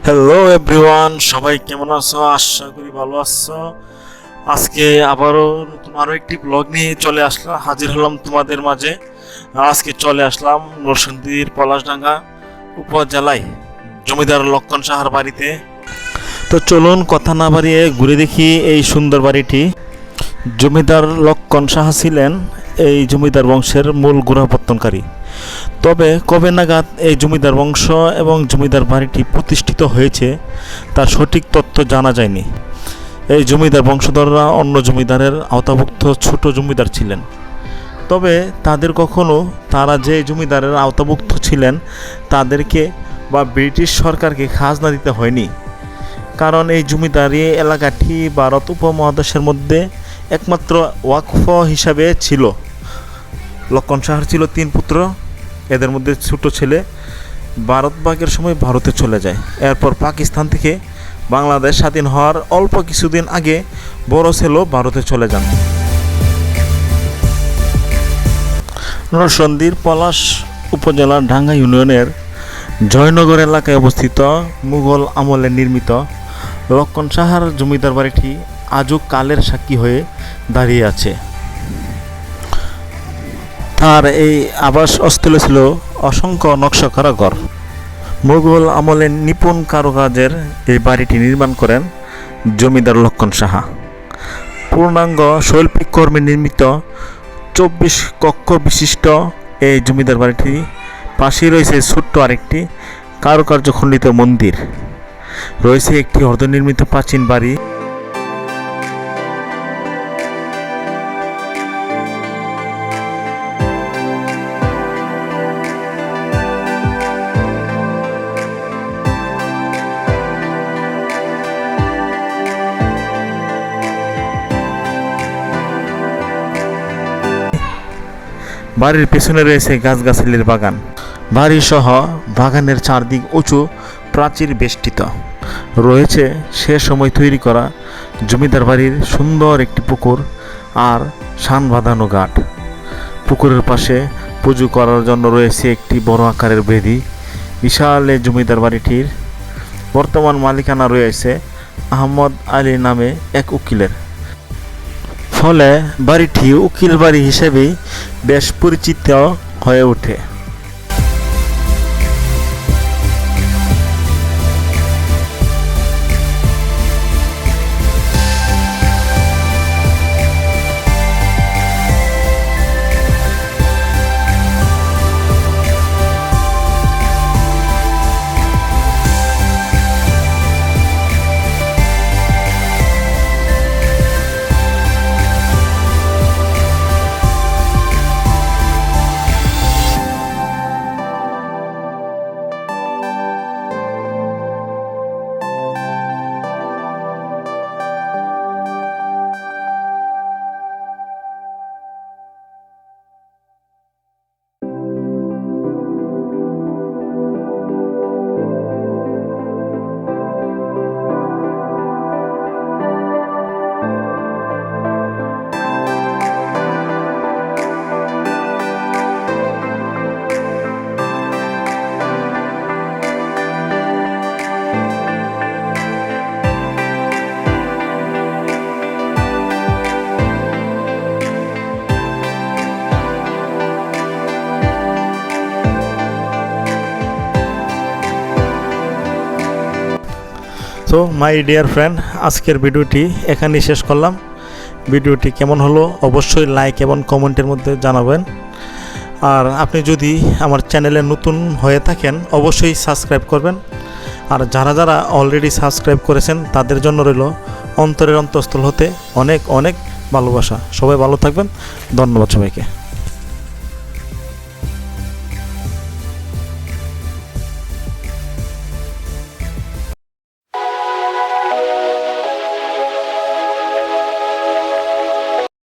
Hello everyone, সবাই কেমন আছো? আশা করি ভালো আছো। আজকে আবারও নতুন আরও একটি ব্লগ নিয়ে হাজির হলাম তোমাদের মাঝে। আজকে চলে আসলাম নরসিংদীর পলাশডাঙ্গা উপজেলায় জমিদার লক্ষণ সাহার বাড়িতে। তো চলুন কথা না বাড়িয়ে ঘুরে দেখি এই সুন্দর বাড়িটি। জমিদার লক্ষণ সাহা ছিলেন এই জমিদার বংশের মূল গোড়াপত্তনকারী। তবে কবে নাগাদ এই জমিদার বংশ এবং জমিদার বাড়িটি প্রতিষ্ঠিত হয়েছে তার সঠিক তথ্য জানা যায়নি। এই জমিদার বংশধররা অন্য জমিদারের আওতাভুক্ত ছোট জমিদার ছিলেন, তবে তারা যে জমিদারের আওতাভুক্ত ছিলেন তাদেরকে বা ব্রিটিশ সরকারকে খাজনা দিতে হয়নি, কারণ এই জমিদারি এলাকাটি ভারত উপমহাদেশের মধ্যে একমাত্র ওয়াকফ হিসাবে ছিল। লক্ষণ সাহার ছিল 3 পুত্র, এদের মধ্যে ছোট ছেলে ভারত ভাগের সময় ভারতে চলে যায়। এরপর পাকিস্তান থেকে বাংলাদেশ স্বাধীন হওয়ার অল্প কিছুদিন আগে বড় ছেলেও ভারতে চলে যান। নরসিংদীর পলাশ উপজেলার ডাঙ্গা ইউনিয়নের জয়নগর এলাকায় অবস্থিত মুঘল আমলে নির্মিত লক্ষণ সাহার জমিদার বাড়িটি আজও কালের সাক্ষী হয়ে দাঁড়িয়ে আছে। তার এই আবাসস্থলে ছিল অসংখ্য নকশা করা ঘর। মুঘল আমলে নিপুণ কারুকাজের এই বাড়িটি নির্মাণ করেন জমিদার লক্ষণ সাহা। পূর্ণাঙ্গ শৈল্পিক কর্মে নির্মিত 24 কক্ষ বিশিষ্ট এই জমিদার বাড়িটি পাশেই রয়েছে ছোট্ট আরেকটি কারুকার্যখণ্ডিত মন্দির, রয়েছে একটি অর্ধনির্মিত প্রাচীন বাড়ি। বাড়ির পেছনে রয়েছে গাছগাছালির বাগান। বাড়ি সহ বাগানের চারদিক উঁচু প্রাচীর বেষ্টিত। রয়েছে সে সময় তৈরি করা জমিদার বাড়ির সুন্দর একটি পুকুর আর শান বাঁধানো ঘাট। পুকুরের পাশে পুজো করার জন্য রয়েছে একটি বড় আকারের বেদি। বিশাল এই জমিদার বাড়িটির বর্তমান মালিকানা রয়েছে আহমদ আলী নামে এক উকিলের। ফলে বাড়িটি উকিল বাড়ি হিসেবেই বেশ পরিচিত হয়ে ওঠে। তো মাই ডিয়ার ফ্রেন্ড, আজকের ভিডিওটি এখানেই শেষ করলাম। ভিডিওটি কেমন হলো অবশ্যই লাইক এবং কমেন্টের মধ্যে জানাবেন। আর আপনি যদি আমার চ্যানেলে নতুন হয়ে থাকেন অবশ্যই সাবস্ক্রাইব করবেন। আর যারা যারা অলরেডি সাবস্ক্রাইব করেছেন তাদের জন্য রইল অন্তরের অন্তঃস্থল হতে অনেক অনেক ভালোবাসা। সবাই ভালো থাকবেন। ধন্যবাদ সবাইকে।